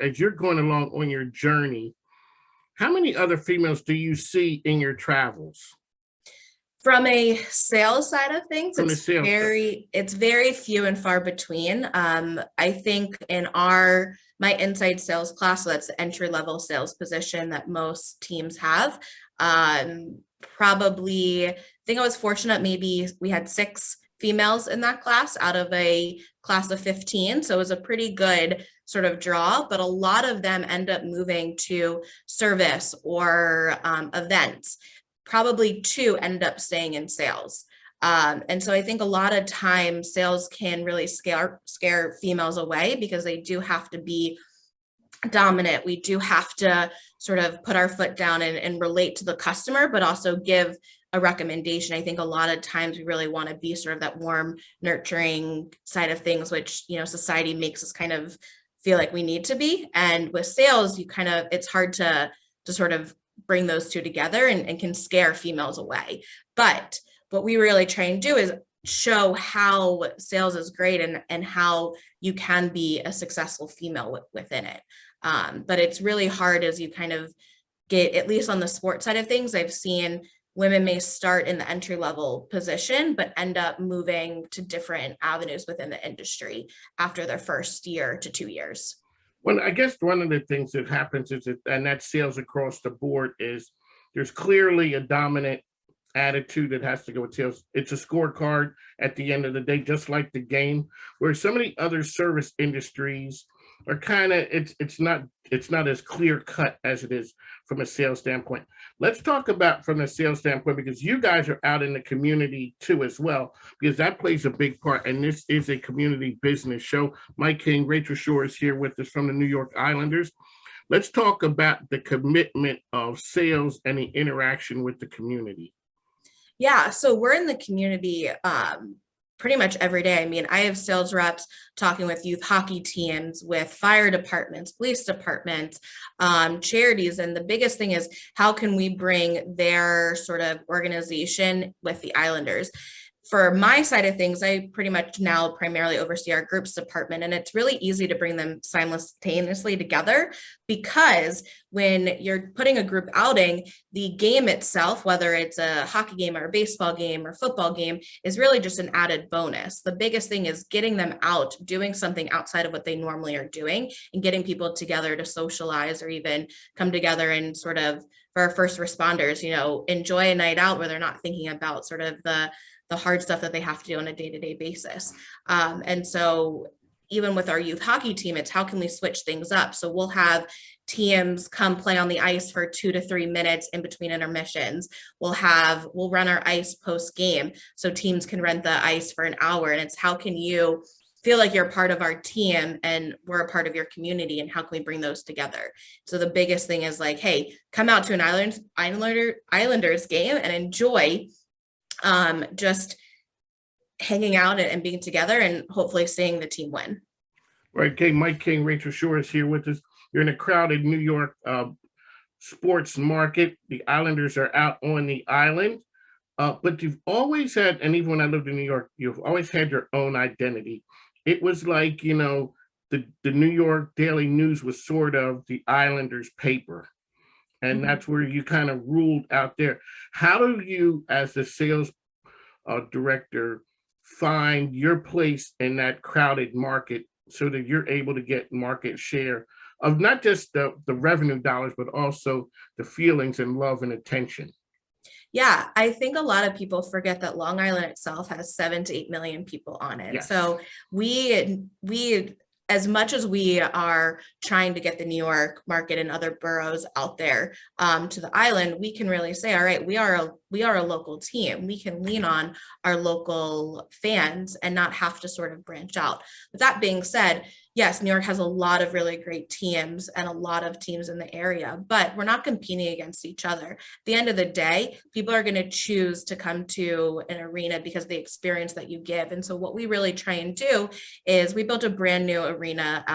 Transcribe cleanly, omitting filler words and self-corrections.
as you're going along on your journey, how many other females do you see in your travels From a sales side of things, from the sales side? it's very few and far between. I think in my inside sales class, so that's the entry level sales position that most teams have. Probably, I think I was fortunate. Maybe we had 6 females in that class out of a class of 15, so it was a pretty good sort of draw. But a lot of them end up moving to service or events. Probably 2 end up staying in sales. And so I think a lot of times sales can really scare females away because they do have to be dominant. We do have to sort of put our foot down and relate to the customer, but also give a recommendation. I think a lot of times we really want to be sort of that warm, nurturing side of things, which, society makes us kind of feel like we need to be. And with sales, it's hard to sort of bring those two together and can scare females away. But what we really try and do is show how sales is great and how you can be a successful female within it. But it's really hard as you kind of get, at least on the sports side of things, I've seen women may start in the entry level position, but end up moving to different avenues within the industry after their first year to 2 years. Well, I guess one of the things that happens is that, and that sales across the board, is there's clearly a dominant attitude that has to go with sales. It's a scorecard at the end of the day, just like the game, where some of the other service industries are kind of, it's not as clear cut as it is from a sales standpoint. Let's talk about from the sales standpoint, because you guys are out in the community too as well, because that plays a big part. And this is a community business show. Mike King, Rachel Shor is here with us from the New York Islanders. Let's talk about the commitment of sales and the interaction with the community. Yeah, so we're in the community pretty much every day. I mean, I have sales reps talking with youth hockey teams, with fire departments, police departments, charities. And the biggest thing is, how can we bring their sort of organization with the Islanders? For my side of things, I pretty much now primarily oversee our groups department, and it's really easy to bring them simultaneously together, because when you're putting a group outing, the game itself, whether it's a hockey game or a baseball game or football game, is really just an added bonus. The biggest thing is getting them out, doing something outside of what they normally are doing, and getting people together to socialize or even come together and sort of, for our first responders, enjoy a night out where they're not thinking about sort of the hard stuff that they have to do on a day-to-day basis. And so even with our youth hockey team, it's how can we switch things up? So we'll have teams come play on the ice for 2 to 3 minutes in between intermissions. We'll run our ice post game, so teams can rent the ice for an hour. And it's how can you feel like you're a part of our team and we're a part of your community, and how can we bring those together? So the biggest thing is like, hey, come out to an Islanders game and enjoy just hanging out and being together and hopefully seeing the team win. Right. Okay. Mike King, Rachel Shor is here with us. You're in a crowded New York sports market. The Islanders are out on the island, but you've always had, and even when I lived in New York, you've always had your own identity. It was like, the New York Daily News was sort of the Islanders paper. And that's where you kind of ruled out there. How do you, as the sales director, find your place in that crowded market so that you're able to get market share of not just the revenue dollars, but also the feelings and love and attention? Yeah, I think a lot of people forget that Long Island itself has 7 to 8 million people on it. Yes. So we as much as we are trying to get the New York market and other boroughs out there to the island, we can really say, all right, we are a local team. We can lean on our local fans and not have to sort of branch out. With that being said, yes, New York has a lot of really great teams and a lot of teams in the area, but we're not competing against each other. At the end of the day, people are going to choose to come to an arena because of the experience that you give. And so what we really try and do is we built a brand new arena